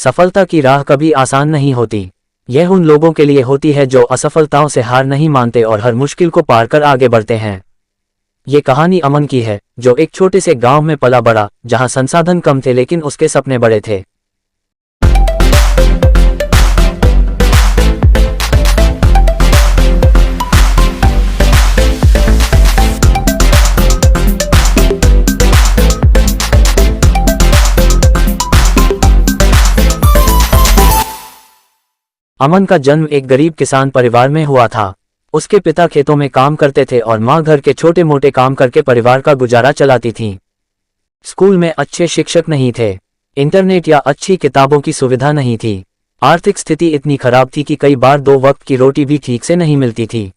सफलता की राह कभी आसान नहीं होती। यह उन लोगों के लिए होती है जो असफलताओं से हार नहीं मानते और हर मुश्किल को पार कर आगे बढ़ते हैं। ये कहानी अमन की है, जो एक छोटे से गांव में पला बड़ा, जहां संसाधन कम थे लेकिन उसके सपने बड़े थे। अमन का जन्म एक गरीब किसान परिवार में हुआ था। उसके पिता खेतों में काम करते थे और मां घर के छोटे मोटे काम करके परिवार का गुजारा चलाती थीं। स्कूल में अच्छे शिक्षक नहीं थे, इंटरनेट या अच्छी किताबों की सुविधा नहीं थी। आर्थिक स्थिति इतनी खराब थी कि कई बार 2 वक्त की रोटी भी ठीक से नहीं मिलती थी।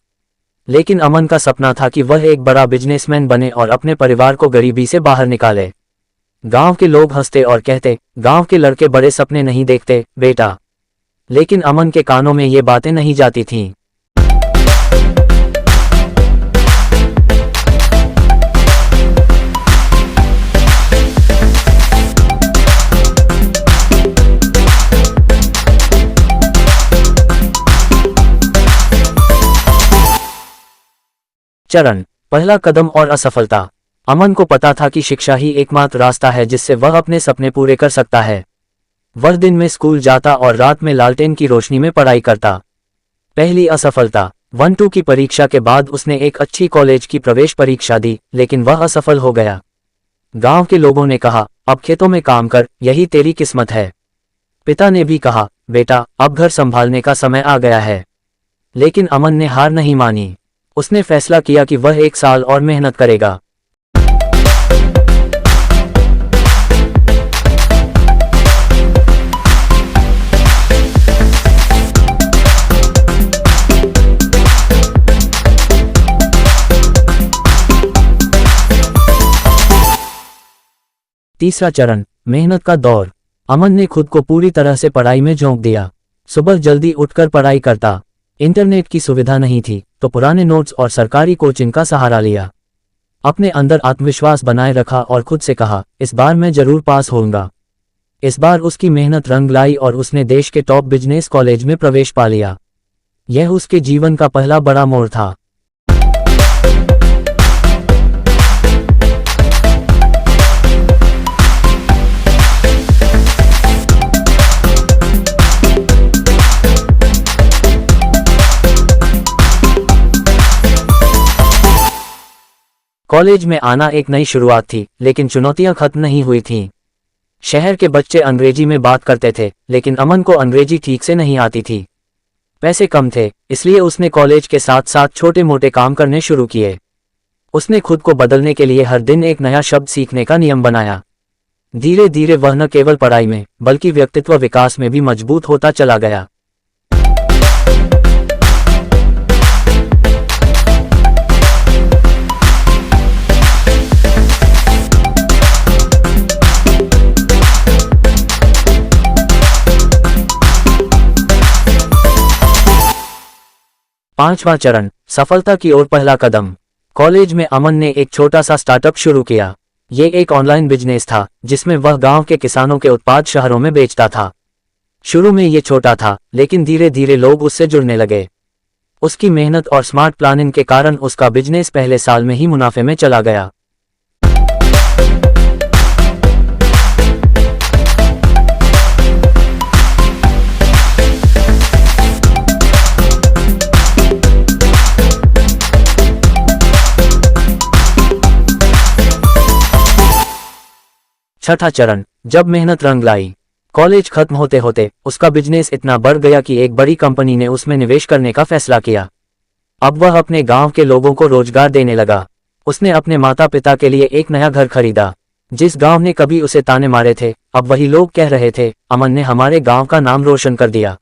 लेकिन अमन का सपना था कि वह एक बड़ा बिजनेसमैन बने और अपने परिवार को गरीबी से बाहर निकाले। गांव के लोग हंसते और कहते, गांव के लड़के बड़े सपने नहीं देखते बेटा। लेकिन अमन के कानों में ये बातें नहीं जाती थीं। चरण पहला कदम और असफलता। अमन को पता था कि शिक्षा ही एकमात्र रास्ता है जिससे वह अपने सपने पूरे कर सकता है। वह दिन में स्कूल जाता और रात में लालटेन की रोशनी में पढ़ाई करता। पहली असफलता। 1-2 की परीक्षा के बाद उसने एक अच्छी कॉलेज की प्रवेश परीक्षा दी, लेकिन वह असफल हो गया। गांव के लोगों ने कहा, अब खेतों में काम कर, यही तेरी किस्मत है। पिता ने भी कहा, बेटा अब घर संभालने का समय आ गया है। लेकिन अमन ने हार नहीं मानी। उसने फैसला किया कि वह 1 साल और मेहनत करेगा। तीसरा चरण, मेहनत का दौर। अमन ने खुद को पूरी तरह से पढ़ाई में झोंक दिया। सुबह जल्दी उठकर पढ़ाई करता। इंटरनेट की सुविधा नहीं थी, तो पुराने नोट्स और सरकारी कोचिंग का सहारा लिया। अपने अंदर आत्मविश्वास बनाए रखा और खुद से कहा, इस बार मैं जरूर पास होऊंगा। इस बार उसकी मेहनत रंग लाई और उसने देश के टॉप बिजनेस कॉलेज में प्रवेश पा लिया। यह उसके जीवन का पहला बड़ा मोड़ था। कॉलेज में आना एक नई शुरुआत थी, लेकिन चुनौतियां खत्म नहीं हुई थीं। शहर के बच्चे अंग्रेजी में बात करते थे, लेकिन अमन को अंग्रेजी ठीक से नहीं आती थी। पैसे कम थे, इसलिए उसने कॉलेज के साथ साथ छोटे मोटे काम करने शुरू किए। उसने खुद को बदलने के लिए हर दिन एक नया शब्द सीखने का नियम बनाया। धीरे धीरे वह न केवल पढ़ाई में, बल्कि व्यक्तित्व विकास में भी मजबूत होता चला गया। पांचवां चरण, सफलता की ओर पहला कदम। कॉलेज में अमन ने एक छोटा सा स्टार्टअप शुरू किया। ये एक ऑनलाइन बिजनेस था, जिसमें वह गांव के किसानों के उत्पाद शहरों में बेचता था। शुरू में ये छोटा था, लेकिन धीरे धीरे लोग उससे जुड़ने लगे। उसकी मेहनत और स्मार्ट प्लानिंग के कारण उसका बिजनेस पहले साल में ही मुनाफे में चला गया। छठा चरण, जब मेहनत रंग लाई। कॉलेज खत्म होते होते उसका बिजनेस इतना बढ़ गया कि एक बड़ी कंपनी ने उसमें निवेश करने का फैसला किया। अब वह अपने गांव के लोगों को रोजगार देने लगा। उसने अपने माता पिता के लिए एक नया घर खरीदा। जिस गांव ने कभी उसे ताने मारे थे, अब वही लोग कह रहे थे, अमन ने हमारे गांव का नाम रोशन कर दिया।